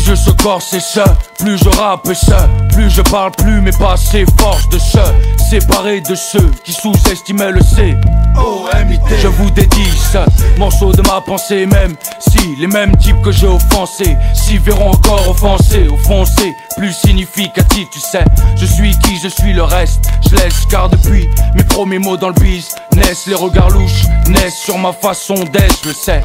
yeux se corsent et ce, plus je rappe et ce, plus je parle, plus mes passés force de se séparer de ceux qui sous-estimaient le C-O-M-I-T. Je vous dédie ce morceau de ma pensée, même si les mêmes types que j'ai offensés s'y verront encore offensés. Au fond c'est plus significatif, tu sais. Je suis qui, je suis le reste. Je laisse car depuis mes premiers mots dans le biz naissent les regards louches, naissent sur ma façon d'être, je le sais.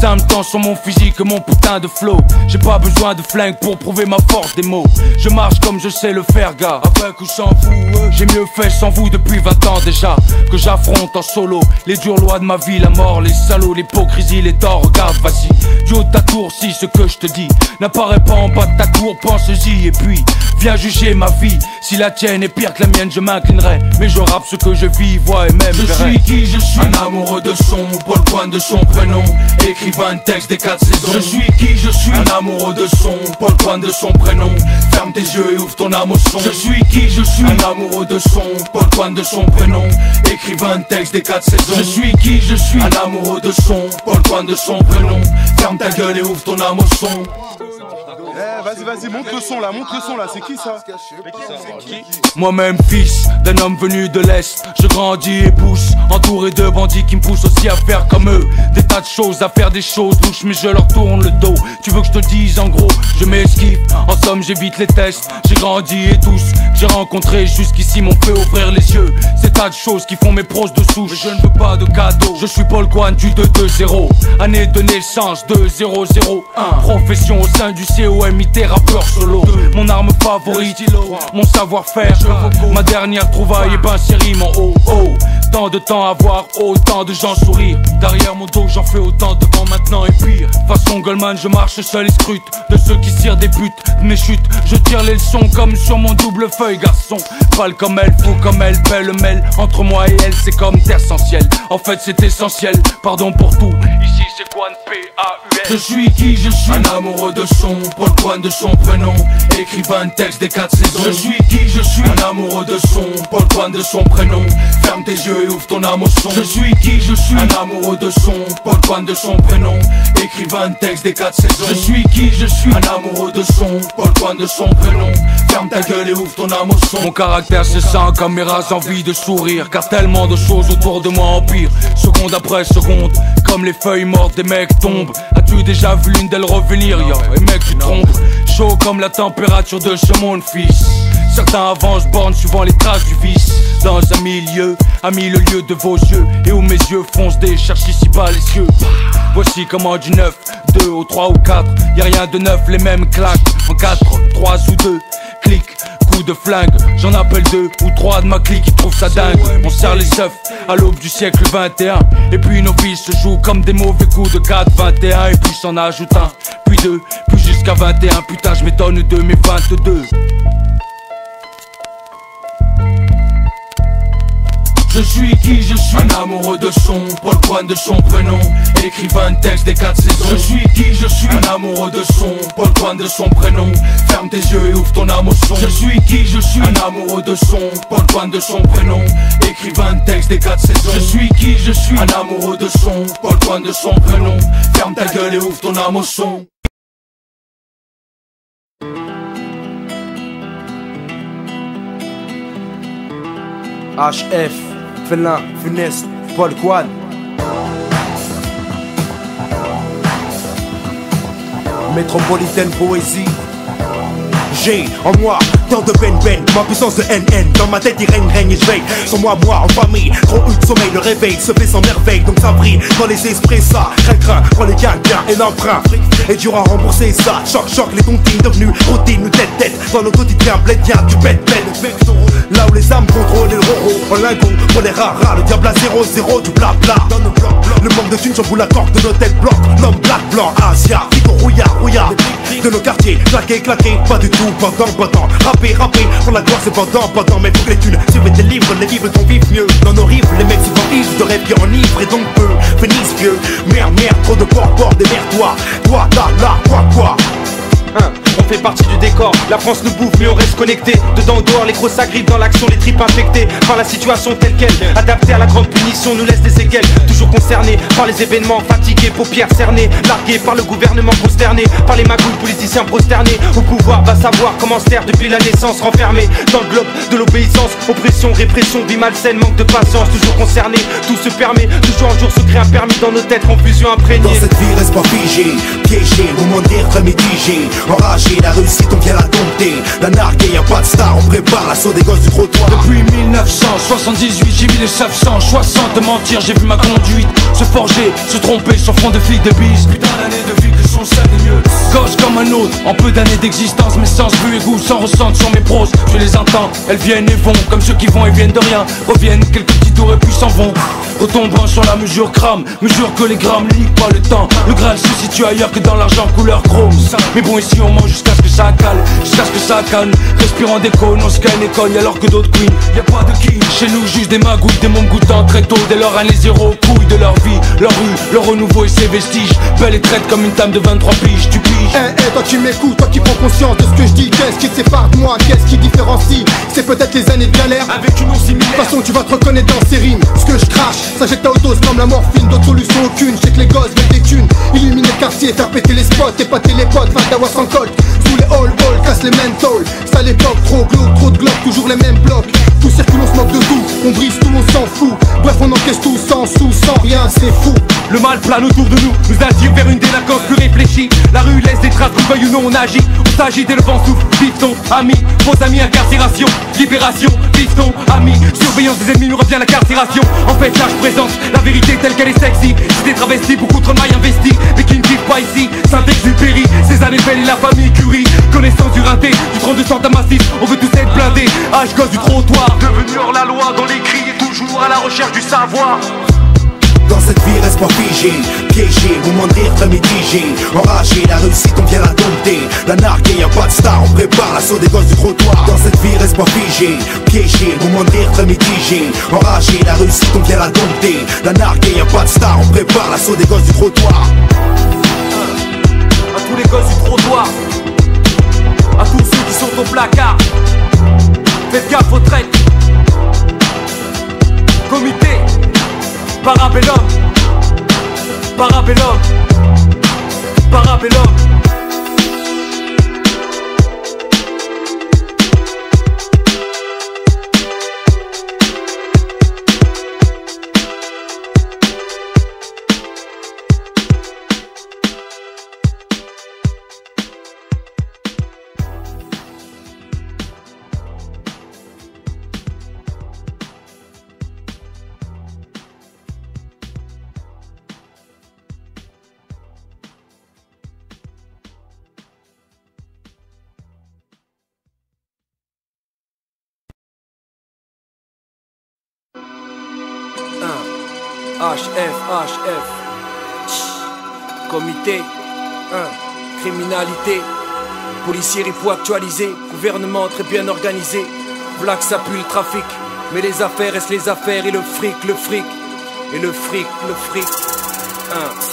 Ça me tend sur mon physique, mon putain de flow. J'ai pas besoin de flingue pour prouver ma force des mots. Je marche comme je sais le faire, gars. Avec ou sans vous, j'ai mieux fait sans vous depuis 20 ans déjà. Que j'affronte en solo les dures lois de ma vie, la mort, les salauds, l'hypocrisie, les torts. Regarde, vas-y, du haut de ta tour, si ce que je te dis n'apparaît pas en bas de ta cour, pense-y et puis viens juger ma vie. Si la tienne est pire que la mienne, je m'inclinerai. Mais je rappe ce que je vis, vois et même je suis qui je suis. Un amoureux de son, Paul Coin de son prénom. Écrivain de texte des 4 saisons. Je suis qui je suis. Un amoureux de son, Paul Coin de son prénom. Ferme tes yeux et ouvre ton âme au son. Je suis qui je suis. Un amoureux de son, Paul Coin de son prénom. Écrivain de texte des 4 saisons. Je suis qui je suis. Un amoureux de son, Paul Coin de son prénom. Ferme ta gueule et ouvre ton âme au son. Vas-y, monte le son là, c'est qui ça? Moi-même fils d'un homme venu de l'Est, je grandis et pousse, entouré de bandits qui me poussent aussi à faire comme eux. Des tas de choses, à faire des choses louches, mais je leur tourne le dos. Tu veux que je te dise en gros, je m'esquive, en somme j'évite les tests. J'ai grandi et tous, j'ai rencontré jusqu'ici m'ont fait ouvrir les yeux. Ces tas de choses qui font mes pros de souche, mais je ne veux pas de cadeaux. Je suis Paul Coin du 220, année de naissance 2001. Profession au sein du COMIT, rappeur solo. Mon arme favorite, mon savoir-faire, ma dernière trouvaille, et ben c'est rime en haut. Tant de temps à voir autant de gens sourire. Derrière mon dos j'en fais autant devant maintenant et pire. Façon Goldman je marche seul et scrute de ceux qui tirent des buts de mes chutes. Je tire les leçons comme sur mon double feuille garçon. Pâle comme elle, fou comme elle, pêle-mêle. Entre moi et elle c'est comme terre sans ciel. En fait c'est essentiel, pardon pour tout. Ici c'est Quan P-A-U-L. Je suis qui je suis. Un amoureux de son, Paul Coin de son prénom. Écrivain de texte des 4 saisons. Je suis qui je suis. Un amoureux de son, Paul Coin de son prénom. Ferme tes yeux et ouvre ton âme au son. Je suis qui je suis. Un amoureux de son, Paul Coin de son prénom. Écrivain de texte des 4 saisons. Je suis qui je suis. Un amoureux de son, Paul Coin de son prénom. Ferme ta gueule et ouvre ton âme au son. Mon caractère c'est sans comme mes races envie de sourire. Car tellement de choses autour de moi empirent. Seconde après seconde, comme les feuilles mortes des mecs tombent. As-tu déjà vu l'une d'elles revenir, yo? Et mec tu trompes. Chaud comme la température de ce monde, fils. Certains avancent bornes suivant les traces du vice. Dans un milieu, à 1000 lieues de vos yeux. Et où mes yeux foncent des cherchent ici-bas les cieux. Voici comment du 9, 2 au 3 ou 4. Y'a rien de neuf, les mêmes claques. En 4, 3 ou 2, clic, coup de flingue. J'en appelle 2 ou 3 de ma clique qui trouvent ça dingue. On serre les seufs à l'aube du siècle 21. Et puis nos vies se jouent comme des mauvais coups de 4, 21. Et puis s'en ajoute un, puis 2, puis jusqu'à 21. Putain je m'étonne de mes 22. Je suis qui je suis. Un amoureux de son, Paul Coin de son prénom. Écrivain de texte des 4 saisons. Je suis qui je suis. Un amoureux de son, Paul Coin de son prénom. Ferme tes yeux et ouvre ton âme au son. Je suis qui je suis. Un amoureux de son, Paul Coin de son prénom. Écrivain de texte des 4 saisons. Je suis qui je suis. Un amoureux de son, Paul Coin de son prénom. Ferme ta gueule et ouvre ton âme au son. HF, Félin, Funeste, Paul Coin. Métropolitaine poésie. J'ai en moi tant de peine, ma puissance de NN. Dans ma tête il règne et je veille. Sans moi en famille, trop eu de sommeil. Le réveil se fait sans merveille, donc ça brille dans les esprits. Ça craint, prends les gains et l'emprunt. Et dur à rembourser ça. Choc, les tontines devenues routine ou tête. Dans nos quotidiens, bled, y'a du bête. Là où les âmes contrôlent le roro. En lingot, pour les rares, le diable à 0-0, du blabla. Le manque de thunes chamboule la corde de nos têtes blancs. L'homme black, blanc, Asia, Rico, rouillard. De nos quartiers, claqué, pas du tout, pendant. Rapper, pour la gloire c'est pendant. Mais pour que les thunes suivent tes livres, les vivres qu'on vive mieux. Dans nos rives, les mecs souvent ivres de rêve qui enivrent et donc peu. Venise vieux, merde, trop de port, démerde-toi. Toi, là, quoi. On fait partie du décor, la France nous bouffe mais on reste connecté. Dedans ou dehors, les gros s'agrippent dans l'action, les tripes infectées par la situation telle qu'elle. Adaptée à la grande punition, nous laisse des séquelles. Toujours concernés par les événements, fatigués, paupières cernées, largués par le gouvernement consterné, par les magouilles politiciens prosternés. Au pouvoir va savoir comment se taire depuis la naissance, renfermé dans le globe de l'obéissance. Oppression, répression, vie malsaine, manque de patience. Toujours concerné, tout se permet. Toujours un jour se crée un permis dans nos têtes, confusion imprégnée. Dans cette vie reste pas figé, piégé, moment d'être mitigé. Enragé, la réussite on vient la dompter. La narguée, y'a pas de star, on prépare l'assaut des gosses du trottoir. Depuis 1978 j'ai mis les 900, 60 de mentir, j'ai vu ma conduite se forger, se tromper sur fond de filles de bise. Putain d'années de vie que sont ça des mieux. Gosse comme un autre, en peu d'années d'existence, mais sans but et goût, sans ressente sur mes proses. Je les entends, elles viennent et vont, comme ceux qui vont et viennent de rien. Reviennent quelques petits tours et puis s'en vont. Retombant sur la mesure crame, mesure que les grammes limite pas le temps. Le Graal se situe ailleurs que dans l'argent couleur chrome. Mais bon ici on mange jusqu'à ce que ça cale, jusqu'à ce que ça calme. Respirant des cônes, on se gagne et cogne alors que d'autres queens. Y'a pas de qui, chez nous juste des magouilles, des mômes goûtant très tôt. Dès leur année zéro, couilles de leur vie, leur rue, leur renouveau et ses vestiges. Belle et traite comme une dame de 23 piges, tu piges. Toi qui m'écoutes, toi qui prends conscience de ce que je dis. Qu'est-ce qui te sépare de moi, qu'est-ce qui différencie? C'est peut-être les années de galère avec une nom similaire. De toute façon tu vas te reconnaître dans ces rimes. Ce que je crache, ça jette ta autose comme la morphine. D'autres solutions aucune, je sais que les gosses veulent des thunes. Illuminer le quartier, faire péter les spots, épater les potes, faire d'avoir sans colt. Sous les all-balls, casse les menthols. Ça l'époque, trop glauque, trop de glocks, toujours les mêmes blocs. Tout circule, on se moque de tout, on brise tout, on s'en fout. Bref on encaisse tout, sans sous, sans rien, c'est fou. Le mal plane autour de nous, nous attire vers une délinquance plus réfléchie. La rue laisse des traces, qu'on veuille ou non on agit. On s'agit dès le vent souffle, piston, amis, faux amis, incarcération, libération, piston, amis. Surveillance des ennemis, nous revient l'incarcération. En fait là je présente la vérité telle qu'elle est sexy. C'est des travestis, beaucoup trop de mailles investies, mais qui ne vivent pas ici. Saint-Exupéry, ces années belles et la famille Curie. Connaissance du raté, du 3200 à massif, on veut tous être blindés. Âge gosse du trottoir, devenu hors la loi dans les cris et toujours à la recherche du savoir. Dans cette vie reste pas figé, piégé, moment d'être mitigé. Enragé, la réussite on vient la dompter. La narguée, y'a pas de star, on prépare l'assaut des gosses du trottoir. Dans cette vie reste pas figé, piégé, moment d'être mitigé. Enragé, la réussite on vient la dompter. La narguée, y'a pas de star, on prépare l'assaut des gosses du trottoir. À tous les gosses du trottoir, à tous ceux qui sont au placard, faites gaffe aux traites. Comité Parabellum, Parabellum, Parabellum. HF, comité, criminalité, policiers ripou actualisé, gouvernement très bien organisé, black ça pue le trafic, mais les affaires restent les affaires et le fric, et le fric.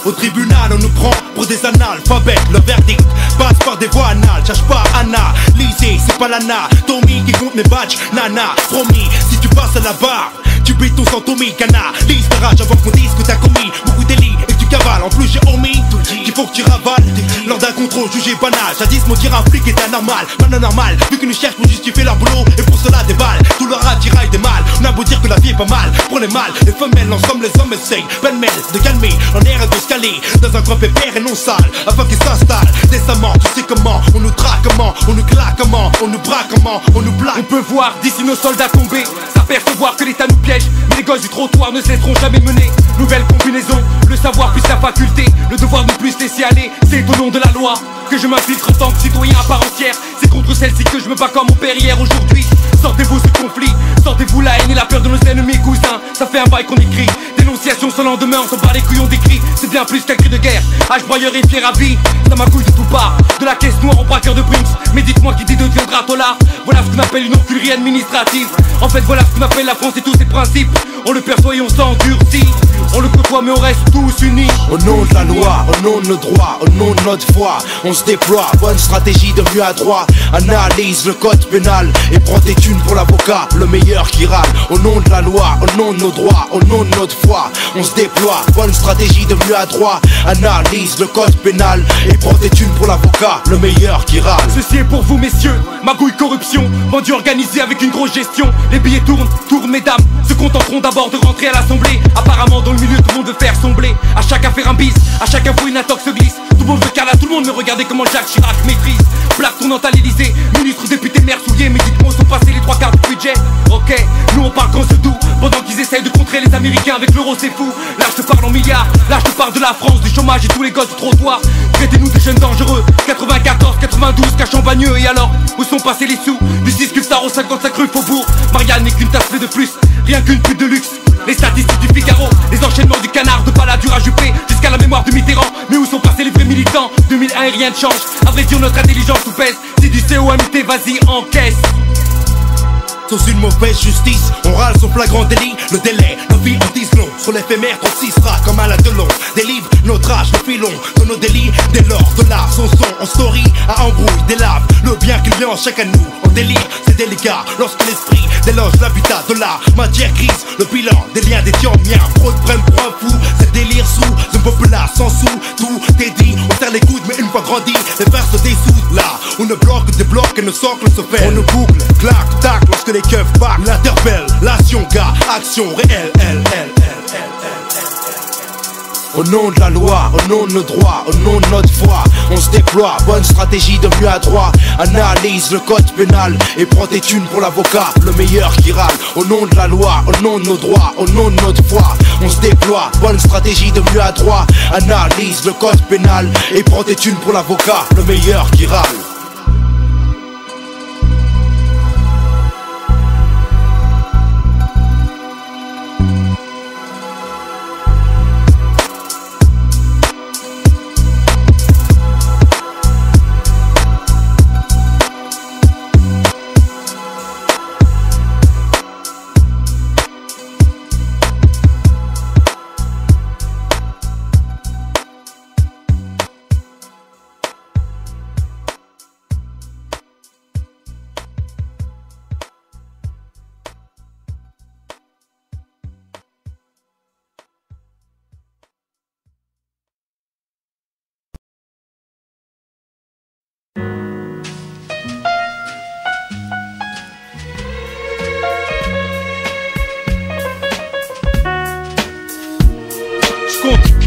Au tribunal on nous prend pour des analphabètes. Le verdict passe par des voies anales. Cherche pas analyser, c'est pas l'ana Tommy qui compte mes badges, nana. Promis, si tu passes à la barre tu payes ton sans Tommy, canalise ta rage avant qu'on dise que t'as commis beaucoup délits et que tu cavales. En plus j'ai omis qu'il faut que tu ravales lors d'un contrôle jugé banal. Jadis mon tir un flic est anormal, mal anormal, vu qu'ils nous cherchent pour justifier leur boulot et pour cela des balles. Tout leur attirail des mal, on a beau dire que la vie est pas mal. Prenez mal, les femelles en somme les hommes essayent pêle-mêle de calmer en air et de se caler dans un coin pépère et non sale afin qu'ils s'installent décemment. Tu sais comment on nous traque, comment on nous claque, comment on nous braque, comment on nous plaque. On peut voir d'ici nos soldats tomber, s'apercevoir que l'état nous piège, mais les gosses du trottoir ne cesseront jamais de mener. Nouvelle combinaison, le savoir plus la faculté, le devoir de plus laisser aller. C'est au nom de la loi que je m'infiltre en tant que citoyen à part entière. C'est contre celle-ci que je me bats comme mon père hier aujourd'hui. Sortez-vous ce conflit, sortez-vous la haine et la peur de nos ennemis cousins. Ça fait un bail qu'on écrit, dénonciation sans lendemain, on s'en bat les couilles, on décrit. C'est bien plus qu'un cri de guerre, H-broyeur et fier à vie. Ça m'accouille de tout part, de la caisse noire au braqueur de Brinks. Mais dites-moi qui dit de deviendra tolard. Voilà ce qu'on appelle une enculerie administrative. En fait voilà ce qu'on appelle la France et tous ses principes. On le perçoit et on s'endurcit. on le côtoie mais on reste tous unis. Au nom de la loi, au nom de nos droits, au nom de notre foi, on se déploie, bonne stratégie de mieux à droit. Analyse le code pénal et prends tes thunes pour l'avocat, le meilleur qui râle. Au nom de la loi, au nom de nos droits, au nom de notre foi, on se déploie, bonne stratégie de mieux à droit. Analyse le code pénal et prends tes thunes pour l'avocat, le meilleur qui râle. Ceci est pour vous messieurs, magouille corruption, vendu organisé avec une grosse gestion. Les billets tournent mesdames, se contenteront d'abord de rentrer à l'assemblée. Apparemment dans le milieu tout le monde veut faire son blé. À chaque affaire un bis, à chaque info une intox se glisse. Tout le monde veut cala, tout le monde me regardez comment Jacques Chirac maîtrise. Plaque tournante à l'Elysée, ministre, député, maire, soulier. Mais dites-moi où sont passés les 3/4 du budget. Ok, nous on parle quand se doux, pendant qu'ils essayent de contrer les Américains avec l'euro c'est fou. Là je te parle en milliards, là je te parle de la France, du chômage et tous les gosses du trottoir. Traitez-nous des jeunes dangereux, 94, 92, cachant bagneux. Et alors, où sont passés les sous du 6 Custard au 55 rue Faubourg? Marianne n'est qu'une tasse de plus, rien qu'une pute de luxe. Les statistiques du Figaro, les enchaînements du Canard, de Balladur à Juppé, jusqu'à la mémoire de Mitterrand. Mais où sont passés les vrais militants? 2001 et rien ne change, à vrai dire notre intelligence nous pèse. C'est du COMT, vas-y encaisse. Sous une mauvaise justice, on râle son flagrant délit. Le délai, nos vies en disent long. Sur l'éphémère, 36 sera comme à la Delon. Des livres, notre âge, nos filons. De nos délits, dès lors de l'art, son son en story, à embrouille, des laves. Le bien qu'il y a en chacun de nous, en délire, c'est délicat. Lorsque l'esprit déloge l'habitat de la matière grise, le bilan des liens des tiens miens. Trop de prennent pour un fou, c'est délire sous. Un populaire sans sous, tout est dit. On serre les coudes, mais une fois grandi, les vers se dessoutent. Là, on ne bloque, débloque et nos socles se fait. On ne boucle, clac, tac, lorsque les keufs back, l'interpellation, gars, action réelle, Au nom de la loi, au nom de nos droits, au nom de notre foi, on se déploie, bonne stratégie de mieux à droit. Analyse le code pénal et prends tes thunes pour l'avocat, le meilleur qui râle. Au nom de la loi, au nom de nos droits, au nom de notre foi, on se déploie, bonne stratégie de mieux à droit. Analyse le code pénal et prends tes thunes pour l'avocat, le meilleur qui râle.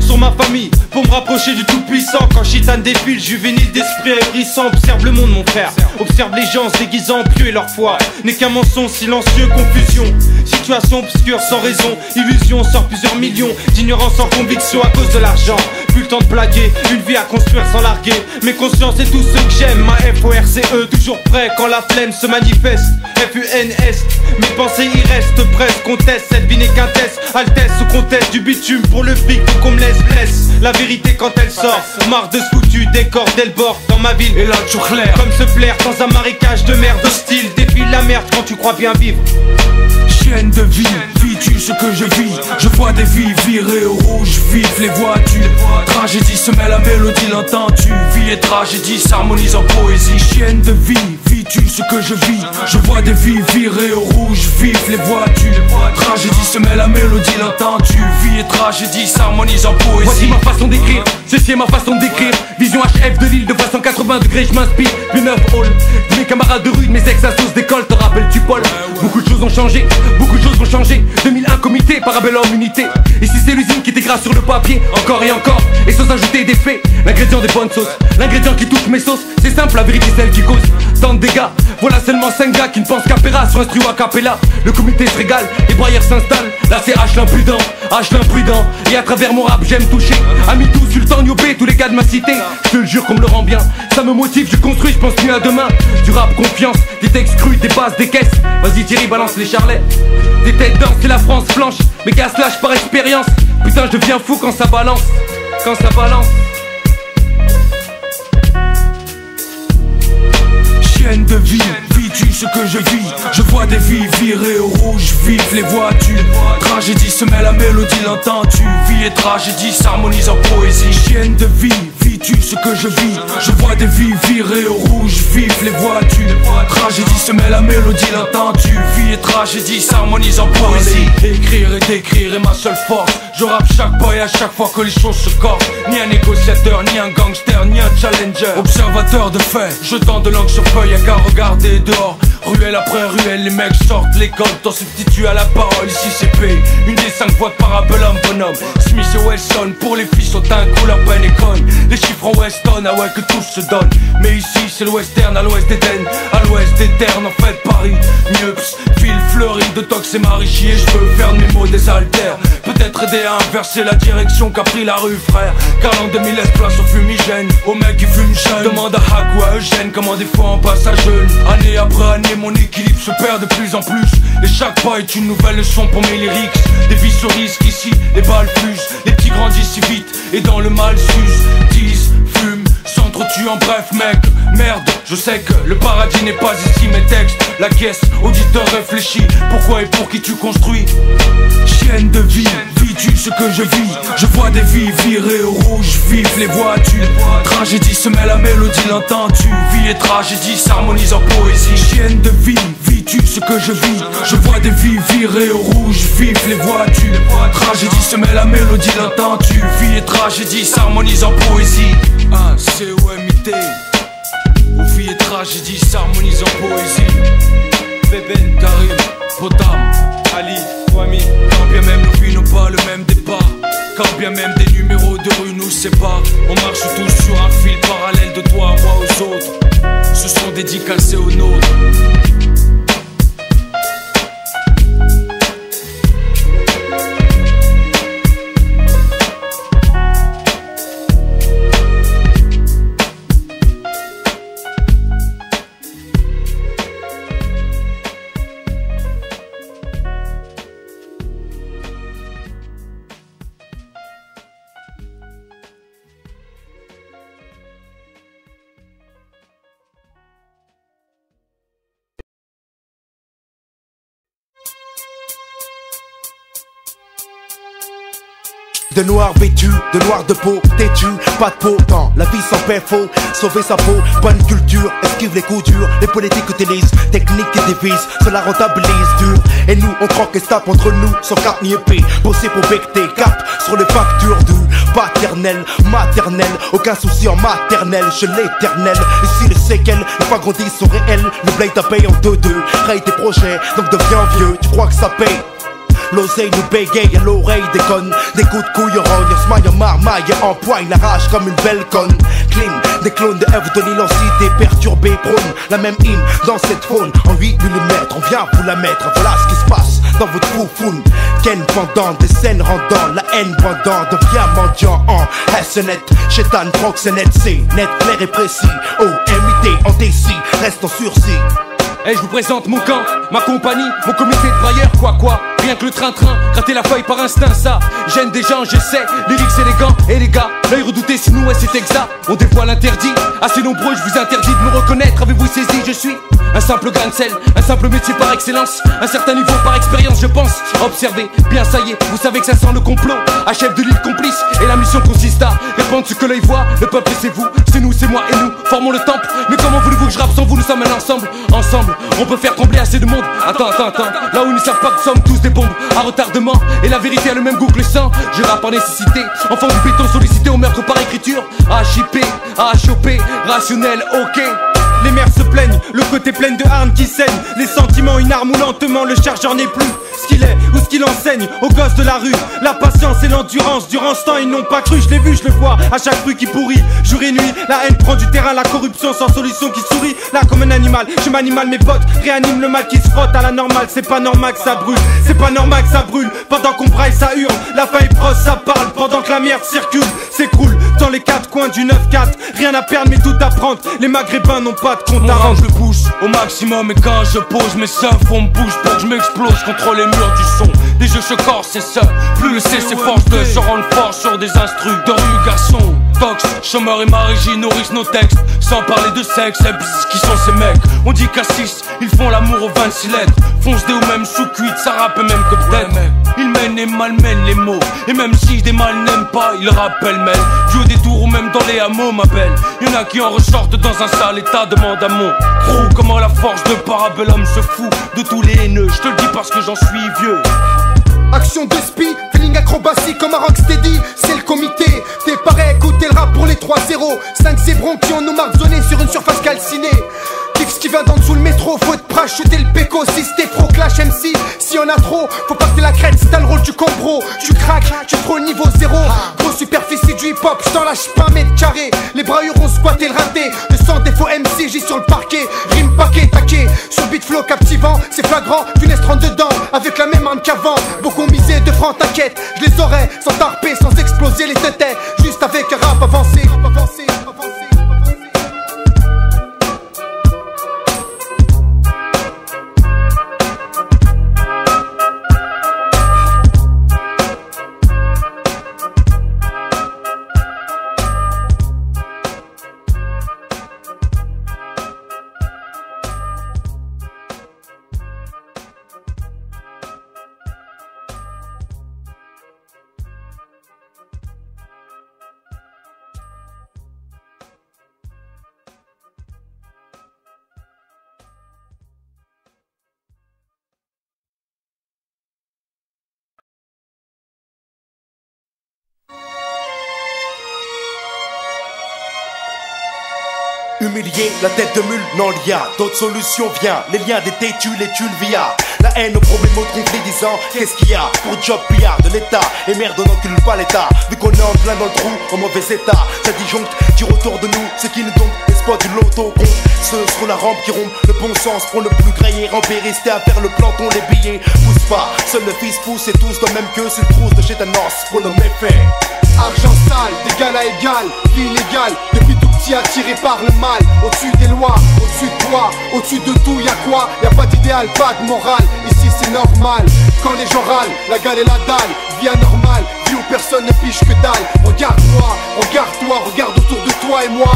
Sur ma famille, pour me rapprocher du tout-puissant. Quand Chitane défile, juvénile d'esprit aérissant. Observe le monde mon frère, observe les gens se déguisant en pieux et leur foi n'est qu'un mensonge silencieux, confusion. Situation obscure sans raison, illusion sort plusieurs millions d'ignorance sans conviction à cause de l'argent. Plus le temps de blaguer, une vie à construire sans larguer. Mes consciences et tous ceux que j'aime, ma FORCE, toujours prêt quand la flemme se manifeste. FUNS, mes pensées y restent presque. Conteste, cette vie n'est qu'un test. Altesse ou conteste du bitume pour le fric, faut qu'on me laisse blesse. La vérité quand elle sort, marre de ce foutu décor d'Elbord dans ma ville. Et là toujours clair, comme se plaire dans un marécage de merde hostile. Défile la merde quand tu crois bien vivre. Chienne de vie, vis-tu ce que je vis? Je vois des vies virées au rouge, vive les vois-tu? Tragédie se mêle à mélodie, l'entends-tu? Vie et tragédie s'harmonisent en poésie. Chienne de vie, vis-tu ce que je vis? Je vois des vies virées au rouge, vive les vois-tu? Tragédie se mêle à mélodie, l'entends-tu? Vie et tragédie s'harmonisent en poésie. Voici ma façon d'écrire, ceci est ma façon d'écrire. Vision HF de l'île de façon 80 degrés, je m'inspire. Plus neuf hall, mes camarades de rue, mes ex-assos d'école, te rappelles-tu Paul? Beaucoup de choses ont changé, beaucoup de choses vont changer. 2001 comité, parabellum unité. Ici c'est l'usine qui t'écrase sur le papier, encore et encore, et sans ajouter des faits. L'ingrédient des bonnes sauces, l'ingrédient qui touche mes sauces. C'est simple, la vérité c'est elle qui cause tant de dégâts. Voilà seulement 5 gars qui ne pensent qu'à Péra sur instru ou à Capella. Le comité se régale, les broyeurs s'installent. Là c'est H l'imprudent, H l'imprudent. Et à travers mon rap j'aime toucher Amitou, Sultan, Niobé, tous les gars de ma cité. Je te le jure qu'on me le rend bien, ça me motive, je construis, je pense mieux à demain. Du rap confiance, des textes crus, des bases, des caisses. Vas-y Thierry, balance les charlets. Des têtes dansent et la France flanche. Mes gars se lâchent par expérience. Putain je deviens fou quand ça balance. Quand ça balance. Chienne de vie, vis-tu ce que je vis? Je vois des vies virées au rouge, vif les vois-tu? Tragédie se mêle à mélodie, l'entends-tu? Vie et tragédie s'harmonisent en poésie. Chienne de vie, vis-tu ce que je vis? Je vois des vies virées au rouge, vif les vois-tu? Tragédie se mêle à mélodie, l'entends-tu? Vie et tragédie s'harmonisent en poésie. Écrire et décrire est ma seule force. Je rappe chaque boy à chaque fois que les choses se corsent. Ni un négociateur, ni un gangster, ni un challenger. Observateur de fait, jetant de l'encre sur feuille, y'a qu'à regarder dehors. Ruelle après ruelle, les mecs sortent l'école, t'en substitues à la parole, ici c'est P. Une des 5 voix de parabellum bonhomme. Smith et Wesson, pour les filles sont un coup, leur peine est conne. Les chiffres en Weston, ah ouais que tout se donne. Mais ici c'est le western, à l'ouest d'Éden, à l'ouest des ternes, en fait Paris. Mieps, ville fleurie de tox et Marichi. Et je veux faire de mes mots des altères. Peut-être aider à inverser la direction qu'a pris la rue frère. Car l'an 2000 laisse place au fumigène, aux mecs qui fument jeune. Demande à Hack ou à Eugène comment des fois on passe à jeune. Année après année mon équilibre se perd de plus en plus. Et chaque pas est une nouvelle leçon pour mes lyrics. Des vies se risquent ici, les balles fusent. Les petits grandissent si vite et dans le mal s'usent. Disent, fument, s'entretuent en bref mec. Merde, je sais que le paradis n'est pas ici. Mes textes, la caisse, auditeur réfléchis. Pourquoi et pour qui tu construis? Chienne de vie, vis-tu ce que je vis? Je vois des vies virées au rouge, vif les vois-tu? Tragédie se mêle à mélodie, l'entends-tu? Vie et tragédie s'harmonisent en poésie. Chienne de vie, vis-tu ce que je vis? Je vois des vies virées au rouge, vif les vois-tu? Tragédie se mêle à mélodie, l'entends-tu? Vie et tragédie s'harmonisent en poésie. C-O-M-I-T. Où vie et tragédie s'harmonisent en poésie. Bébé, Karim, Potam, Ali, Kwame. Quand bien même nos vies n'ont pas le même départ, quand bien même des numéros de rue nous séparent, on marche tous sur un fil parallèle de toi à moi aux autres. Ce sont dédicacés aux nôtres. De noir vêtu, de noir de peau, têtu, pas de peau dans la vie sans paix, faut sauver sa peau, bonne culture, esquive les coups durs, les politiques utilisent, techniques et devises, cela rentabilise dur, et nous on croque et se tape entre nous, sans carte ni épée, bosser pour becter, cap sur les factures du paternel, maternel, aucun souci en maternel, chez l'éternel, ici les séquelles, les fois grandissent sont réelles, le blade à paye en 2-2, raye tes projets, donc deviens vieux, tu crois que ça paye? L'oseille nous bégaye à l'oreille des connes. Des coups de couille rogne, on se maille en marmaille et empoigne la rage comme une belle conne. Clean, des clones de F de l'immensité perturbée prône la même hymne dans cette faune. En 8 mm, on vient vous la mettre. Voilà ce qui se passe dans votre foufoune. Ken pendant, des scènes rendant la haine pendant. Devient mendiant en SNet, chétane, proxénète, c'est net, clair et précis. O-M-I-T, en DC, reste en sursis. Et je vous présente mon camp, ma compagnie, mon comité de brailleurs, quoi. Rien que le train-train, gratter la feuille par instinct, ça gêne des gens, j'essaie, lyrics élégants. Et les gars, l'œil redouté, si nous, ouais, c'est exact. On dévoile l'interdit, assez nombreux, je vous interdis de me reconnaître. Avez-vous saisi, je suis un simple grain de sel, un simple métier par excellence, un certain niveau par expérience, je pense. Observez, bien ça y est, vous savez que ça sent le complot. À chef de l'île complice, et la mission consiste à répondre ce que l'œil voit. Le peuple c'est vous, c'est nous, c'est moi et nous, formons le temple. Mais comment voulez-vous que je rappe sans vous? Nous sommes un ensemble, on peut faire trembler assez de monde. Attends, là où ils ne savent pas que nous sommes tous des bombes à retardement, et la vérité a le même goût que le sang. Je rappe par nécessité, enfant du béton sollicité au meurtre par écriture. HIP, HOP, rationnel, ok. Les mères se plaignent, le côté plein de harnes qui saignent. Les sentiments une arme où lentement le chargeur n'est plus ce qu'il est ou ce qu'il enseigne aux gosses de la rue. La patience et l'endurance, durant ce temps ils n'ont pas cru. Je l'ai vu, je le vois, à chaque rue qui pourrit. Jour et nuit, la haine prend du terrain, la corruption sans solution qui sourit. Là comme un animal, je m'animale mes potes, réanime le mal qui se frotte à la normale. C'est pas normal que ça brûle, c'est pas normal que ça brûle. Pendant qu'on braille ça hurle, la faille brosse ça parle. Pendant que la merde circule, s'écroule dans les quatre coins du 9-4. Rien à perdre mais tout à prendre, les maghrébins n'ont pas de compte à rendre. Je le pousse au maximum et quand je pose mes seufs, on me bouge pour que je m'explose contre les murs du son. Des jeux se corse et ça, plus le C s'efforce de se rendre fort sur des instrus de rue, garçon. Tox, chômeur et ma régie nourrissent nos textes. Sans parler de sexe, et pss, qui sont ces mecs? On dit qu'à 6, ils font l'amour aux 26 lettres. Fonce des ou même sous cuite, ça rappe même que peut-être. Ils mènent et malmènent les mots. Et même si des mal n'aiment pas, ils rappellent mêle. Du haut des tours ou même dans les hameaux, ma belle. Y'en a qui en ressortent dans un sale état, demande à mon crew. Comment la force de Parabellum se fout de tous les haineux. Je te le dis parce que j'en suis vieux. Action de spi, feeling acrobatie comme un rocksteady, c'est le comité. T'es pareil, écoutez le rap pour les 3-0. 5 zébrons qui ont nos marques zonées sur une surface calcinée. Kiff ce qui vient d'en dessous le métro, faut être prêt à shooter le péco. Si t'es pro clash MC, si on a trop, faut pas que t'aies la crête, c'est t'as le rôle du compro. Tu craques, tu prends le niveau 0. Gros superficie du hip hop, j't'en lâche pas un mètre carré. Les bras ont squatté le raté, le sang des faux MC, j'ai sur le parquet. Rime paquet, taquet, sur beat flow captivant, c'est flagrant, funeste rentre dedans, avec la même arme qu'avant. Beaucoup ont misé 2 francs, t'inquiète, je les aurais, sans tarper, sans exploser les têtes, juste avec un rap avancé. Humilié, la tête de mule, non l'y a d'autres solutions, viens. Les liens des têtus, les tuiles via. La haine aux problèmes au conflit disant qu'est-ce qu'il y a pour job pillard de l'état. Et merde on n'encule pas l'état. Vu qu'on est en plein dans le trou, en mauvais état. Ça disjoncte, tire autour de nous. Ce qui nous donne l'espoir du loto compte. Ceux sur la rampe qui rompent le bon sens pour ne plus grailler. Remplir, rester à faire le planton, les billets. Pousse pas, seul le fils pousse et tous dans même queue. C'est le trousse de chez Thanos pour nos méfaits. Argent sale, d'égal à égal, vie illégale. Depuis tout petit attiré par le mal. Au-dessus des lois, au-dessus de toi, au-dessus de tout, y'a quoi? Y'a pas d'idéal, pas de morale. Ici c'est normal, quand les gens râlent, la gale et la dalle. Vie anormale, vie où personne ne piche que dalle. Regarde-moi, regarde-toi, regarde autour de toi et moi.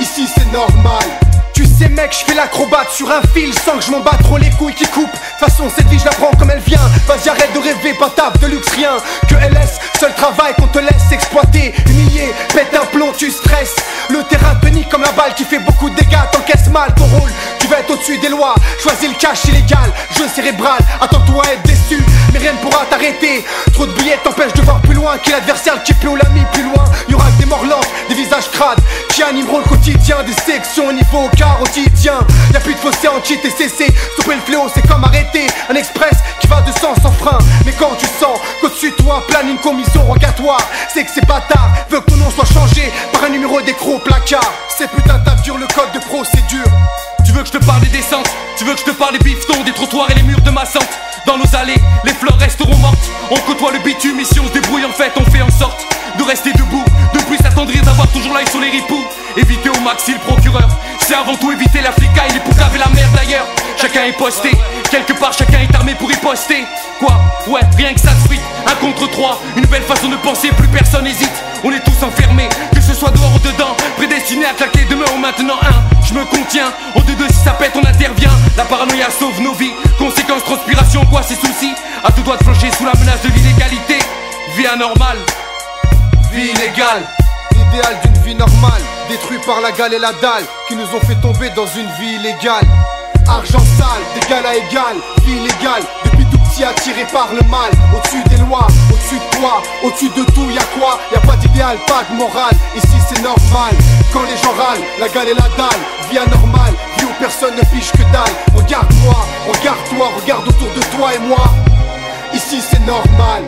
Ici c'est normal. Tu sais mec, je fais l'acrobate sur un fil sans que je m'en batte trop les couilles qui coupent. De toute façon cette vie je la prends comme elle vient. Vas-y arrête de rêver, pas taf de luxe rien. Que LS, seul travail qu'on te laisse exploiter. Humilié, pète un plomb, tu stresses. Le terrain te nique comme la balle qui fait beaucoup de dégâts. T'encaisses mal ton rôle, tu vas être au-dessus des lois. Choisis le cash illégal, jeu cérébral. Attends-toi à être déçu, mais rien ne pourra t'arrêter. Trop de billets t'empêchent de voir plus loin. Qui l'adversaire, le type ou l'ami plus loin. Y'aura que des morts lentes, des visages crades qui animeront le quotidien. Des sections au niveau quotidien. Y'a plus de fossé anti-TCC. Stopper le fléau c'est comme arrêter un express qui va de sens sans frein. Mais quand tu sens qu'au-dessus de toi plane une commission rogatoire, c'est que ces bâtards veulent que ton nom soit changé par un numéro d'écrou au placard. Ces putains tapent dur le code de procédure. Tu veux que je te parle des descentes? Tu veux que je te parle des bifetons, des trottoirs et les murs de ma sente? Dans nos allées, les fleurs resteront mortes. On côtoie le bitume et si on se débrouille en fait on fait en sorte de rester debout, de plus s'attendrir d'avoir toujours l'œil sur les ripoux. Éviter au maxi le procureur, c'est avant tout éviter la flicaille, les poucaves et la merde d'ailleurs. Chacun est posté, quelque part chacun est armé pour y poster. Quoi? Ouais, rien que ça de suite, 1 contre 3, une belle façon de penser, plus personne hésite. On est tous enfermés, que ce soit dehors ou dedans, prédestinés à claquer demain ou maintenant un. Je me contiens, en 2-2 si ça pète on intervient. La paranoïa sauve nos vies, conséquences, transpiration, quoi ces soucis. À tout doigt de flancher sous la menace de l'illégalité. Vie anormale, vie illégale. L'idéal d'une vie normale, détruit par la gale et la dalle, qui nous ont fait tomber dans une vie illégale. Argent sale, d'égal à égal, vie illégale. Depuis tout petit attiré par le mal. Au-dessus des lois, au-dessus de toi, au-dessus de tout, y'a quoi? Y'a pas d'idéal, pas de morale. Ici c'est normal, quand les gens râlent, la gale et la dalle. Vie anormale, vie où personne ne piche que dalle. Regarde-moi, regarde-toi, regarde autour de toi et moi. Ici c'est normal.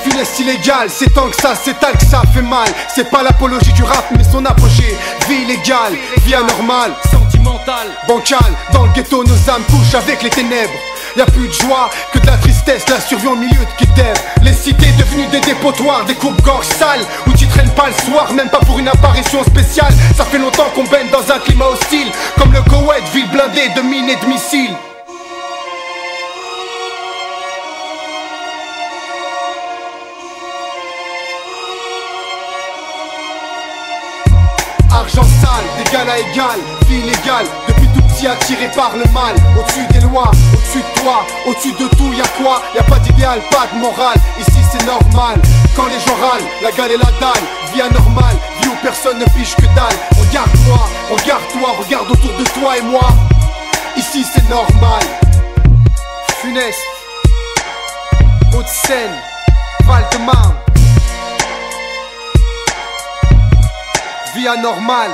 Finesse illégale, c'est tant que ça s'étale que ça fait mal. C'est pas l'apologie du rap mais son apogée. Vie illégale, vie anormale, sentimentale, bancale. Dans le ghetto nos âmes couchent avec les ténèbres. Y'a plus de joie que de la tristesse, la survie au milieu de Kidder. Les cités devenues des dépotoirs, des coupes-gorges sales où tu traînes pas le soir, même pas pour une apparition spéciale. Ça fait longtemps qu'on baigne dans un climat hostile, comme le Koweït, ville blindée de mines et de missiles. Gens sales, d'égal à égal, vie illégale. Depuis tout petit attiré par le mal. Au-dessus des lois, au-dessus de toi, au-dessus de tout, y'a quoi? Y'a pas d'idéal, pas de morale. Ici c'est normal, quand les gens râlent, la gale et la dalle. Vie anormale, vie où personne ne piche que dalle. Regarde-moi, regarde-toi, regarde autour de toi et moi. Ici c'est normal. Funeste, Haute-Seine, Val-de-Marne. Vie anormale.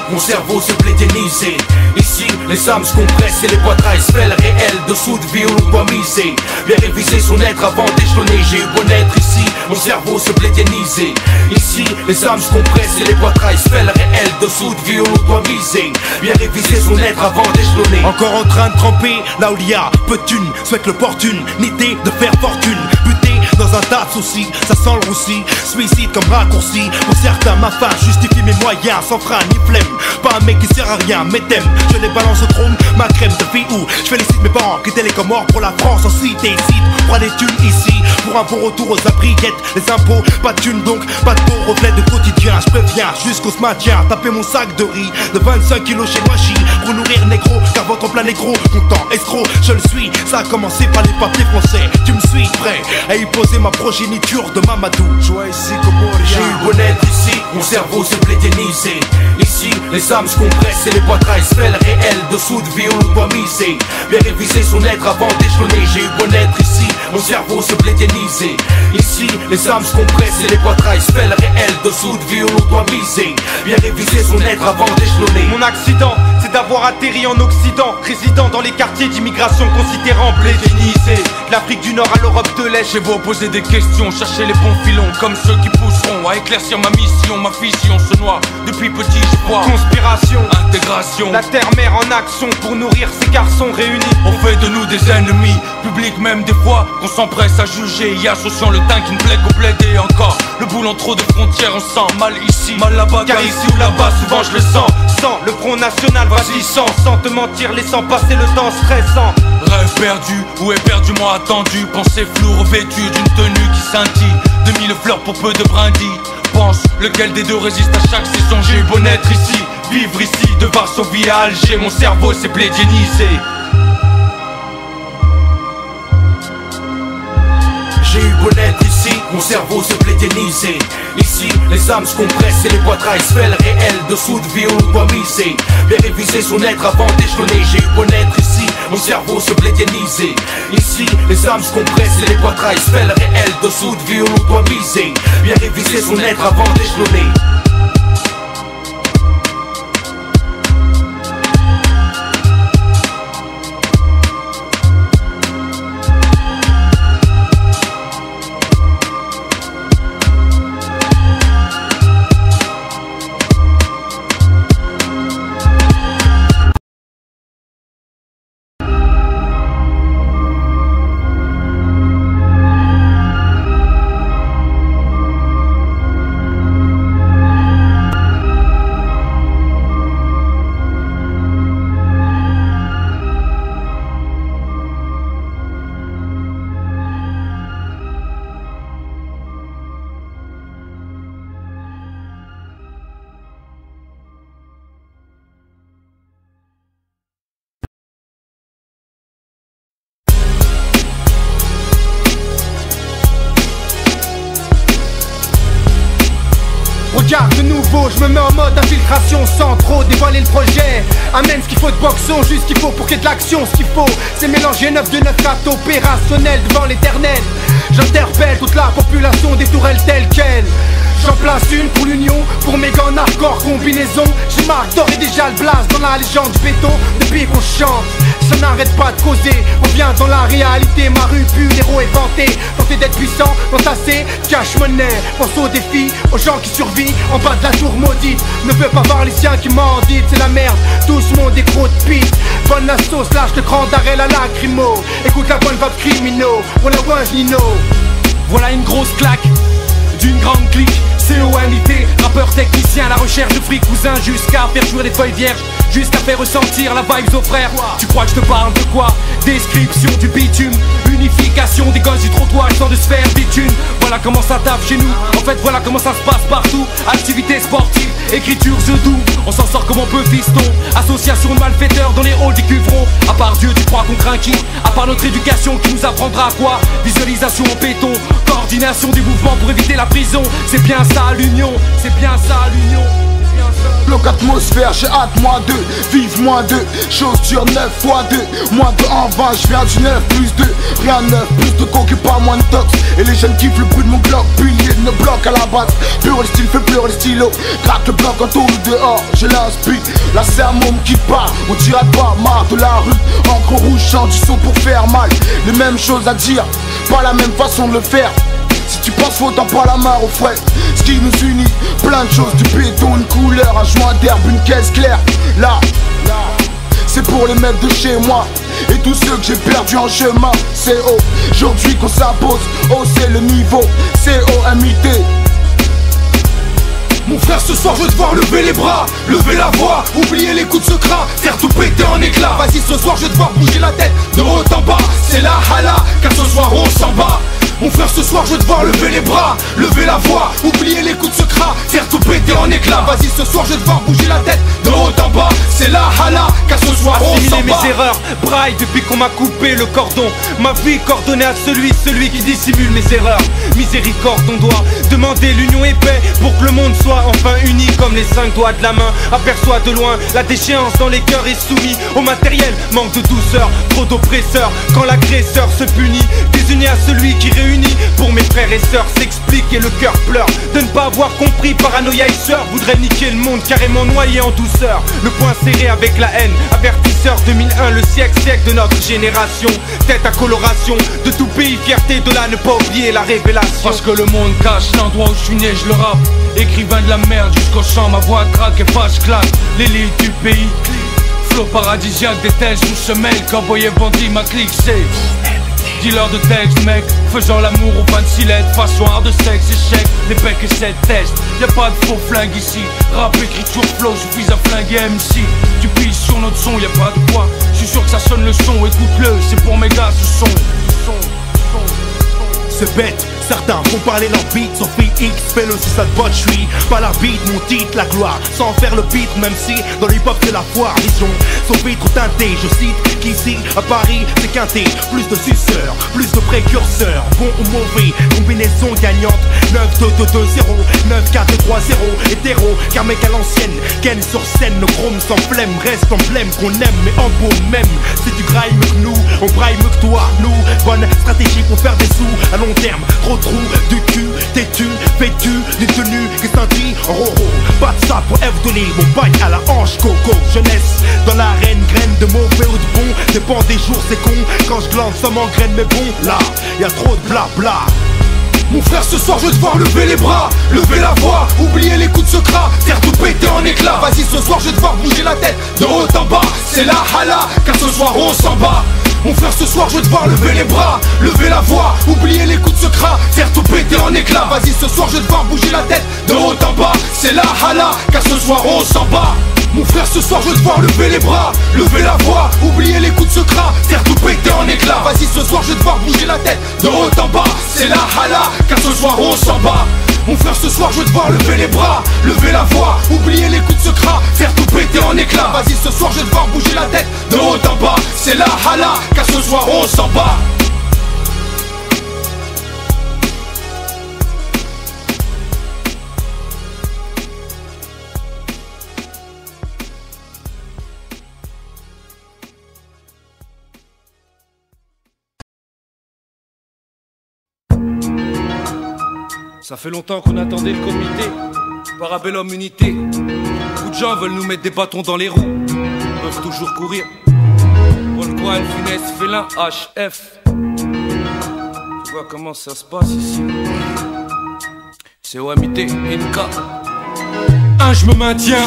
Mon cerveau se plédénisé. Ici, les âmes se compressent et les poitrails se fait le réel. Dessous de vie où l'on doit miser. Bien réviser son être avant d'échelonner. J'ai eu bon être ici, mon cerveau se plédénisé. Ici, les âmes se compressent et les poitrails se fait le réel. Dessous de vie où l'on doit miser. Bien réviser son être avant d'échelonner. Encore en train de tremper, là où il y a peu de thunes. Souhaite l'opportunité de faire fortune. Buter dans un tas de soucis, ça sent le roussi. Suicide comme raccourci. Pour certains, ma fin justifie mes moyens. Sans frein ni flemme. Pas un mec qui sert à rien, mes thèmes, je les balance au trône, ma crème de vie où je félicite mes parents, quitter les Comores pour la France en cité, ici, prends des thunes ici, pour un bon retour aux abriettes, les impôts, pas de thunes donc, pas de beau reflet de quotidien, je préviens, jusqu'au ce maintien, taper mon sac de riz, de 25 kilos chez Washi, pour nourrir négro, car votre plein négro, content, escroc, je le suis, ça a commencé par les papiers français, tu me suis, prêt à y poser ma progéniture de Mamadou, joie ici comme j'ai eu bon être ici, mon cerveau se plédénisé. Ici, les âmes se compressent et les poitrails se fait le réel. Dessous de vie où l'on doit miser. Bien réviser son être avant d'échelonner. J'ai eu bon être ici, mon cerveau se plédénisé. Ici, les âmes se compressent et les poitrails se fait le réel. Dessous de vie où l'on doit miser. Bien réviser son être avant d'échelonner. Mon accident, c'est d'avoir atterri en Occident. Résident dans les quartiers d'immigration considérant plédénisé. De l'Afrique du Nord à l'Europe de l'Est. J'ai beau poser des questions, chercher les bons filons, comme ceux qui pousseront à éclaircir ma mission. Ma vision se noie depuis petit, je crois. Conspiration, intégration, la terre-mère en action pour nourrir ces garçons réunis. On fait de nous des ennemis, publics même des fois qu'on s'empresse à juger, y associant le teint qui ne plaît qu'au bled. Et encore, le boulot trop de frontières, on sent mal ici, mal là-bas, car ici ou là-bas, souvent je le sens. Sans le Front National vacissant, sans te mentir, laissant passer le temps stressant. Rêve perdu, ou éperdument attendu, pensée floue revêtue d'une tenue qui scintille. 2000 fleurs pour peu de brindilles. Pense, lequel des deux résiste à chaque saison. J'ai eu bon être ici, vivre ici, de Varsovie à Alger. Mon cerveau s'est plédénisé. J'ai eu bon être ici, mon cerveau se plédénisé. Ici, les âmes se compressent et les poitrails se fait le réel. Dessous de vie où l'on doit miser. Bien réviser son être avant d'échelonner. J'ai eu bon être ici, mon cerveau se plédénisé. Ici, les âmes se compressent et les poitrails se fait le réel. Dessous de vie où l'on doit miser. Bien réviser son être avant d'échelonner. Car de nouveau je me mets en mode infiltration sans trop dévoiler le projet. Amène ce qu'il faut de boxon, juste ce qu'il faut pour qu'il y ait de l'action. Ce qu'il faut c'est mélanger 9 de 9 cartes opérationnelles devant l'éternel. J'interpelle toute la population des tourelles telles quelles. J'en place une pour l'union, pour mes gants hardcore combinaison. J'ai marque d'or et déjà le blast dans la légende du béton. Depuis qu'on chante, ça n'arrête pas de causer. On vient dans la réalité, ma rue pue, l'héros est vanté. Tenter d'être puissant, d'entasser, cash monnaie. Pense aux défis, aux gens qui survivent en bas de la tour maudite. Ne veux pas voir les siens qui menditent, c'est la merde, tout ce monde est gros de piste. Bonne la sauce, lâche le cran d'arrêt, la lacrymo. Écoute la bonne vague criminaux, on la voit Nino. Voilà une grosse claque d'une grande clique. COMIT, rappeur technicien, la recherche de fric cousin. Jusqu'à faire jouer des feuilles vierges, jusqu'à faire ressentir la vibes aux frères. Tu crois que je te parle de quoi? Description du bitume, unification des gosses du trottoir, sans de se faire des thunes. Voilà comment ça tape chez nous, en fait voilà comment ça se passe partout. Activité sportive, écriture the doux. On s'en sort comme on peut fiston. Association de malfaiteurs dans les halls des cuvrons. À part Dieu tu crois qu'on craint qui? À part notre éducation qui nous apprendra quoi? Visualisation en béton, coordination des mouvements pour éviter la prison. C'est bien ça l'union, c'est bien ça l'union. Bloc atmosphère, j'ai hâte, moi 2, vive moins 2, chose dure 9 fois 2, moins 2 en 20, je viens du 9 plus 2, rien de neuf, plus de coke et pas moins de tox, et les jeunes kiffent le bruit de mon Glock, pilier de nos blocs à la base, pur le style fait pleurer le stylo, gratte le bloc en tour dehors, j'ai l'inspire, la sermon qui part, on tire pas, marre de la rue, encre rouge, chante du son pour faire mal, les mêmes choses à dire, pas la même façon de le faire. Si tu penses faut t'en pas la main au frais. Ce qui nous unit, plein de choses, du béton, une couleur, un joint d'herbe, une caisse claire. Là, c'est pour les mecs de chez moi et tous ceux que j'ai perdus en chemin. C'est aujourd'hui qu'on s'impose, c'est le niveau, COMIT. Mon frère ce soir je veux te voir lever les bras, lever la voix, oublier les coups de secret, faire tout péter en éclats. Vas-y ce soir je veux te voir bouger la tête de haut en bas, c'est la hala, car ce soir on s'en bat. Mon frère ce soir je veux te voir lever les bras, lever la voix, oublier les coups de secret, faire tout péter en éclats. Vas-y ce soir je veux te voir bouger la tête de haut en bas, c'est la hala, car ce soir on s'en bat. Mes erreurs, braille depuis qu'on m'a coupé le cordon. Ma vie coordonnée à celui qui dissimule mes erreurs. Miséricorde, on doit demander l'union et paix pour que le monde soit enfin uni comme les 5 doigts de la main. Aperçoit de loin la déchéance dans les cœurs est soumis au matériel, manque de douceur, trop d'oppresseurs. Quand l'agresseur se punit, désunis à celui qui réunit. Pour mes frères et sœurs s'explique et le cœur pleure de ne pas avoir compris. Paranoïa et sœur voudrait niquer le monde carrément noyé en douceur. Le poing serré avec la haine, avertisseur 2001, le siècle de notre génération. Tête à coloration de tout pays, fierté de là, ne pas oublier la révélation. Parce que le monde cache l'endroit où je suis né, je le rappe. Écrivain de la merde jusqu'au chant, ma voix craque et page claque. L'élite du pays, flow paradisiaque, des thèses où se mêlent. Cowboy et bandit, ma clique c'est dealer de texte, mec, faisant l'amour aux 26 lettres, façon art de sexe, échec, les becs et 7 tests. Y'a pas de faux flingue ici, rap, écriture, flow, suffit à flinguer MC. Tu pises sur notre son, y'a pas de quoi, je suis sûr que ça sonne le son, écoute-le, c'est pour mes gars ce son. C'est bête, certains font parler leur beat, Sophie X fait le si ça te botte, je suis pas la beat, mon titre, la gloire, sans faire le beat, même si dans le hip-hop c'est la foire, vision, son beat trop teinté, je cite qu'ici à Paris c'est quinté, plus de suceurs, plus de précurseurs, bon ou mauvais, combinaison gagnante, 9-2-2-2-0, 9-4-3-0, hétéro, car mec à l'ancienne, Ken sur scène, le chrome sans flemme, reste emblème qu'on aime, mais en beau même, c'est du graille mieux que nous, on braille mieux que toi, nous, bonne stratégie pour faire des sous, à long terme, trop trou, du cul, têtu, vêtu, d'une tenue qui scintille, roro, pas de ça pour F de l'île, mon bail à la hanche, coco, jeunesse, dans l'arène, graine de mauvais ou de bon, dépend des jours, c'est con, quand je glande, ça m'engraine, mais bon, là, y'a trop de blabla. Mon frère ce soir je veux te voir lever les bras, lever la voix, oublier les coups de secret, faire tout péter en éclats. Vas-y ce soir je veux te voir bouger la tête de haut en bas, c'est la hala, car ce soir on s'en bat. Mon frère ce soir je veux te voir lever les bras, lever la voix, oublier les coups de secret, faire tout péter en éclats. Vas-y ce soir je veux te voir bouger la tête de haut en bas, c'est la hala, car ce soir on s'en bat. Mon frère ce soir je veux te voir lever les bras, lever la voix, oublier les coups de secret, faire tout péter en éclats. Vas-y ce soir je veux te voir bouger la tête de haut en bas, c'est la hala, car ce soir on s'en bat. Mon frère ce soir je veux te voir lever les bras, lever la voix, oublier les coups de secret, faire tout péter en éclats. Vas-y ce soir je veux te voir bouger la tête de haut en bas, c'est la hala, car ce soir on s'en bat. Ça fait longtemps qu'on attendait le comité. Parabellum unité. Beaucoup de gens veulent nous mettre des bâtons dans les roues. Ils peuvent toujours courir. Volcoin, Funès, Félin, HF. Tu vois comment ça se passe ici. C'est OMIT, NK. 1, je me maintiens.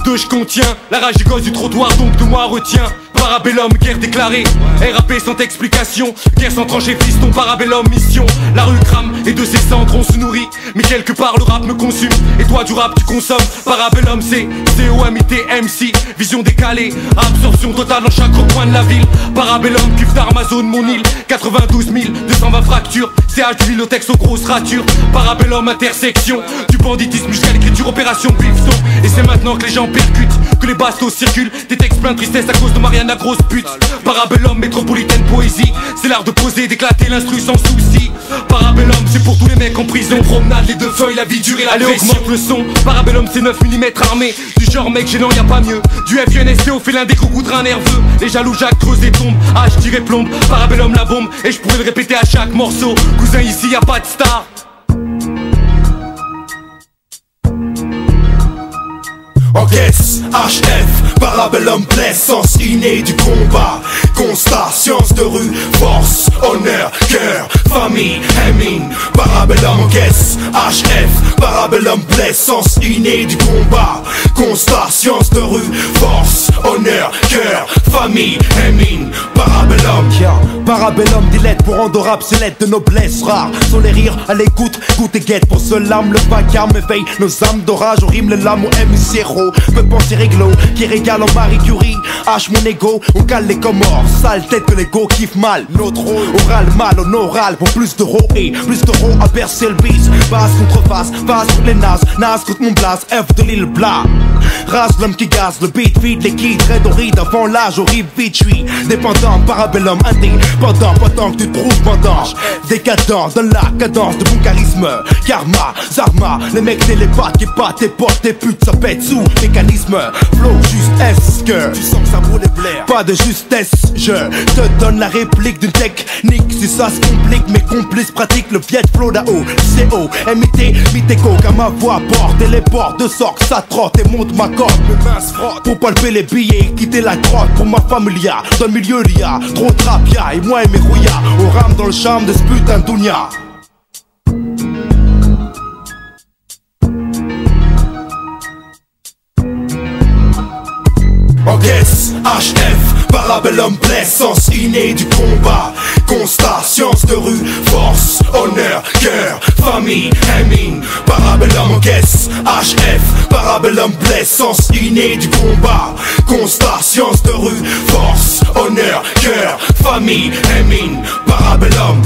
2, je contiens la rage du gosse du trottoir, donc de moi retiens. Parabellum, guerre déclarée, RAP sans explication, guerre sans trancher, fiston, parabellum, mission. La rue crame et de ses cendres on se nourrit, mais quelque part le rap me consume, et toi du rap tu consommes. Parabellum c'est COMIT MC, vision décalée, absorption totale dans chaque recoin de la ville. Parabellum, cuve d'Amazon, mon île, 92 220 fractures, CH du Lilotex aux grosses ratures. Parabellum, intersection, du banditisme jusqu'à l'écriture, opération Bifson. Et c'est maintenant que les gens percutent, que les bastos circulent, des textes pleins de tristesse à cause de Marianne la grosse pute. Parabellum, métropolitaine poésie, c'est l'art de poser, d'éclater l'instru sans souci. Parabellum, c'est pour tous les mecs en prison, promenade, les deux feuilles, la vie dure et la pression. Allez, augmente le son, Parabellum c'est 9 mm armé, du genre mec gênant y'a pas mieux. Du FUNST au félin des coucous de reins nerveux, les jaloux Jacques creusent et tombent, H tiré plombe, Parabellum la bombe, et je pourrais le répéter à chaque morceau. Cousin ici y'a pas de star. Encaisse, HF, Parabellum, blesse, sens inné du combat. Constat, science de rue, force, honneur, cœur, famille, Hemming. Parabellum, encaisse, HF, Parabellum, blesse, sens inné du combat. Constat, science de rue, force, honneur, cœur, famille, Hemming. Parabellum, Parabellum, des lettres pour rendre rap, c'est lettres de noblesse rare. Sont les rires à l'écoute, goûte et guette. Pour ce lame, le vacarme éveille nos âmes d'orage. Au rime, le lame au M0. Peu penser réglo, qui régale en Marie Curie. H mon ego, on cale les Comores. Sale tête que l'ego kiffe mal. Notre rôle, oral mal, on oral. Pour plus d'euros et plus d'euros à bercer le bis. Base contre face, face contre les nazes. Nas contre mon blase, F de l'île Blas. Race l'homme qui gaze, le beat vide, les kids redoride. Avant l'âge, horrible vite, j'suis dépendant. Parabellum, indépendant, pendant que tu trouves pendant. Décadent, dans la cadence de bon charisme. Karma, Zarma, les mecs télépathes qui battent tes potes, tes putes, ça pète sous mécanisme. Flow, juste est-ce que tu sens que ça vaut les blaires? Pas de justesse, je te donne la réplique d'une technique. Si ça se complique, mes complices pratiquent le Viet Flow d'AO. CO, MIT, Mitéco, car ma voix porte et les portes de sorte, ça trotte et monte ma corde. Mes mains se frottent pour palper les billets, quitter la grotte pour ma familia. Dans le milieu, il y a trop de trapia et moi et mes rouillards. On rame dans le charme de ce putain de dounia. Encaisse, HF, Parabellum, blesse, sens inné du combat. Constat, science de rue, force, honneur, cœur, famille, Hemming. Parabellum, encaisse, HF, Parabellum, blesse, sens inné du combat. Constat, science de rue, force, honneur, cœur, famille, Hemming. Parabellum.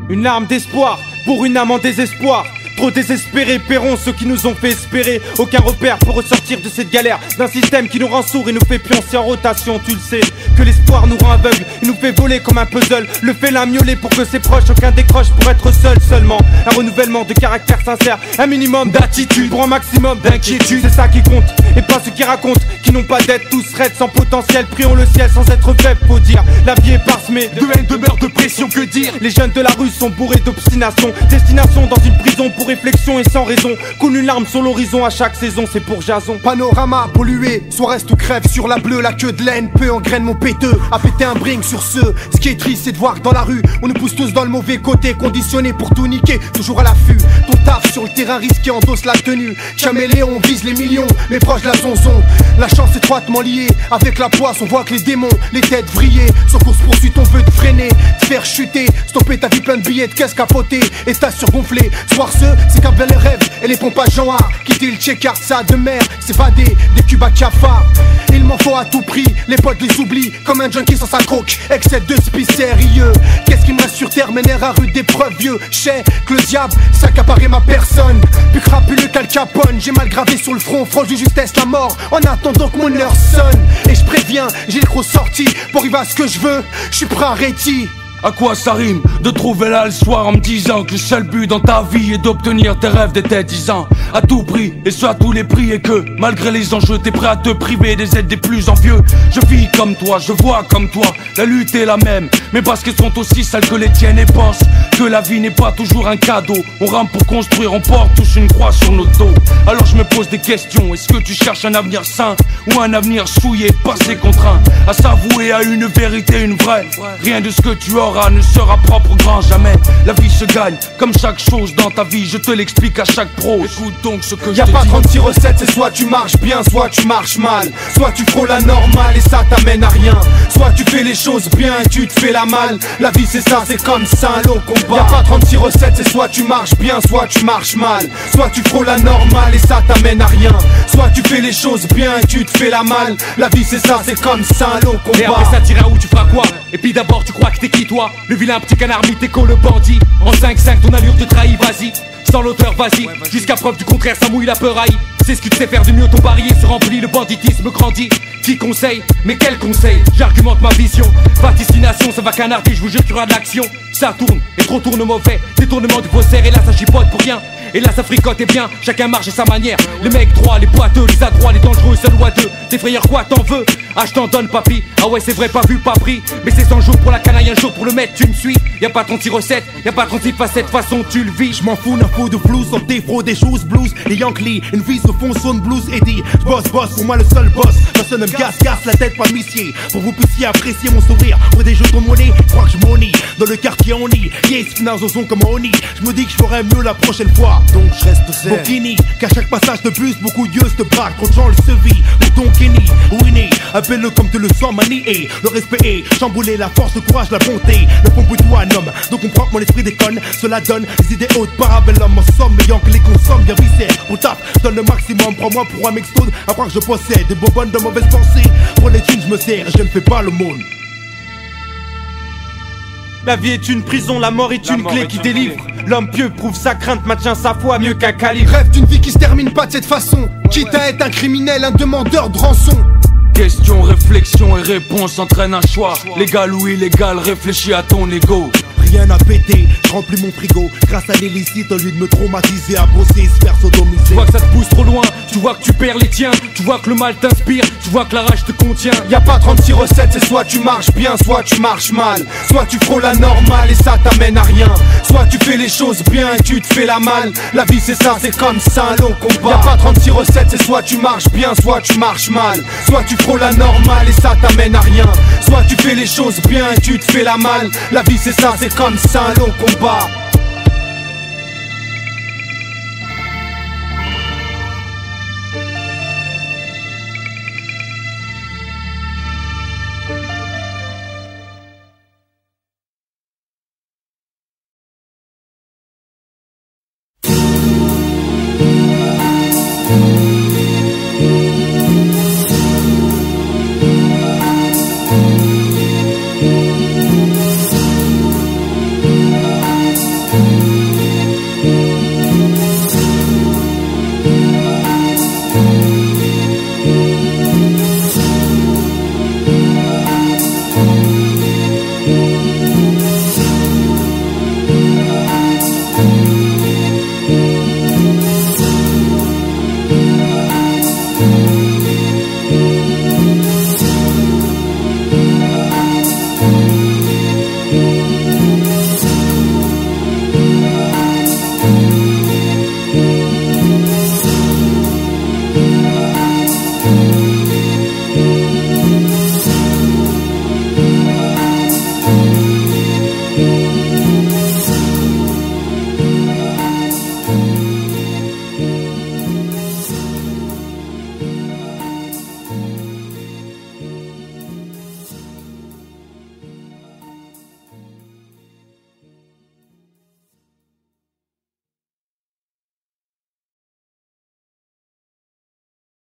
Une larme d'espoir pour une âme en désespoir. Trop désespérés paieront ceux qui nous ont fait espérer. Aucun repère pour ressortir de cette galère, d'un système qui nous rend sourds et nous fait pioncer en rotation. Tu le sais, que l'espoir nous rend aveugles et nous fait voler comme un puzzle. Le félin miaulé pour que ses proches, aucun décroche pour être seul seulement. Un renouvellement de caractère sincère, un minimum d'attitude pour un maximum d'inquiétude. C'est ça qui compte, et pas ceux qui racontent, qui n'ont pas d'aide, tous raides sans potentiel. Prions le ciel sans être faible, faut dire. La vie est parsemée de haine, de meurtre, de pression, que dire. Les jeunes de la rue sont bourrés d'obstination. Destination dans une prison pour réflexion et sans raison. Coule une larme sur l'horizon à chaque saison, c'est pour Jason. Panorama pollué, soit reste ou crève sur la bleue. La queue de laine peu engraine mon péteux. A péter un bring sur ceux. Ce qui est triste c'est de voir que dans la rue on nous pousse tous dans le mauvais côté. Conditionné pour tout niquer, toujours à l'affût. Ton taf sur le terrain risqué endosse la tenue. Caméléon vise les millions, mes proches la zonzon. La chance étroitement liée, avec la poisse on voit que les démons, les têtes vrillées. Sur course poursuite on veut te freiner, te faire chuter. Stopper ta vie plein de billets de caisse capotée et t'as surgonflé. Soir c'est qu'à bien les rêves et les pompes à Jean A. Quitter le check-art, ça de mer, s'évader des cubes à cafard. Il m'en faut à tout prix, les potes les oublient comme un junkie sans sa croque. Excès de spice sérieux. Qu'est-ce qui me reste sur terre, ménère à rude épreuve vieux. J'sais que le diable s'accaparait ma personne. Plus crapuleux qu'Al Capone, j'ai mal gravé sur le front, franche de justesse la mort. En attendant que mon heure sonne. Et je préviens, j'ai le gros sorti. Pour arriver à ce que je veux, je suis prêt à réti. À quoi ça rime de trouver là le soir en me disant que le seul but dans ta vie est d'obtenir tes rêves d'été 10 ans à tout prix, et ce à tous les prix, et que malgré les enjeux t'es prêt à te priver des aides des plus envieux. Je vis comme toi, je vois comme toi, la lutte est la même, mais parce qu'elles sont aussi sales que les tiennes, et pense que la vie n'est pas toujours un cadeau. On rampe pour construire, on porte tous une croix sur nos dos. Alors je me pose des questions, est-ce que tu cherches un avenir sain ou un avenir souillé, passé contraint à s'avouer à une vérité, une vraie. Rien de ce que tu auras ne sera propre au grand jamais. La vie se gagne comme chaque chose dans ta vie, je te l'explique à chaque prose. Écoute donc ce que je te dis. Y'a pas 36 recettes, c'est soit tu marches bien, soit tu marches mal. Soit tu frôles la normale et ça t'amène à rien. Soit tu fais les choses bien et tu te fais la malle. La vie c'est ça, c'est comme ça, un long combat. Y'a pas 36 recettes, c'est soit tu marches bien, soit tu marches mal. Soit tu frôles la normale et ça t'amène à rien. Soit tu fais les choses bien et tu te fais la malle. La vie c'est ça, c'est comme ça, un long combat. Et après ça t'ira où, tu feras quoi? Et puis d'abord tu crois que t'es qui toi? Le vilain petit canard mythéco, le bandit. En 5-5 ton allure te trahit, vas-y. Sans l'auteur, vas-y. Jusqu'à preuve du contraire, ça mouille la peur haïe. C'est ce que tu sais faire de mieux, ton parier se remplit, le banditisme grandit. Qui conseille? Mais quel conseil? J'argumente ma vision. Vaticination, ça va canarder, je vous jure qu'il y aura de l'action. Ça tourne, et trop tourne mauvais. Détournement du faussaire, et là ça chipote pour rien. Et là ça fricote et bien, chacun marche à sa manière. Les mecs droits, les boiteux, les adroits, les dangereux, seuls lois d'eux. Tes frayeurs quoi, t'en veux? Ah je t'en donne papy. Ah ouais c'est vrai, pas vu, pas pris. Mais c'est 100 jours pour la canaille, un jour pour le mettre, tu me suis. Y'a pas 36 recettes, y'a pas 36 facettes, façon tu le vis. Je m'en fous d'un fou de flou, sauf des fraudes, des choses blues. Les Yankees, une vie se fond, sonne blues et dit boss, pour moi le seul boss. Personne ne me casse la tête, pas missier. Pour que vous puissiez apprécier mon sourire. Pour des jetons de monnaie, crois que je m'ennuie. Dans le quartier on y, yes, finance au son comme on y. Je me dis que je ferai mieux la prochaine fois. Donc je reste Bokini, qu'à chaque passage de bus, beaucoup de yeux te braquent, trop de gens le sevillent. Ou ton Kenny, Winnie, appelle-le comme tu le sens, manie. Et le respect est chambouler, la force, le courage, la bonté. Le fond pour toi, un homme, donc on prend que mon esprit déconne. Cela donne des idées hautes, parabellum, en somme, ayant que les consommes, bien vissés. On tape, donne le maximum, prends-moi pour un m'explose. À croire que je possède des bonbonnes de mauvaises pensées. Pour les thunes, je me sers, je ne fais pas le monde. La vie est une prison, la mort est une clé qui délivre. L'homme pieux prouve sa crainte, maintient sa foi mieux qu'un calibre. Rêve d'une vie qui se termine pas de cette façon. Quitte à être un criminel, un demandeur de rançon. Question, réflexion et réponse entraîne un choix. Légal ou illégal, réfléchis à ton ego. Rien à péter, je remplis mon frigo grâce à l'illicite au lieu de me traumatiser, à bosser, se faire sodomiser. Tu vois que ça te pousse trop loin, tu vois que tu perds les tiens. Tu vois que le mal t'inspire, tu vois que la rage te contient. Y'a pas 36 recettes, c'est soit tu marches bien, soit tu marches mal. Soit tu frôles la normale et ça t'amène à rien. Soit tu fais les choses bien et tu te fais la malle. La vie c'est ça, c'est comme ça, un long combat. Y'a pas 36 recettes, c'est soit tu marches bien, soit tu marches mal. Soit tu frôles la normale et ça t'amène à rien. Soit tu fais les choses bien et tu te fais la malle. La vie c'est ça, c'est comme ça, un long combat.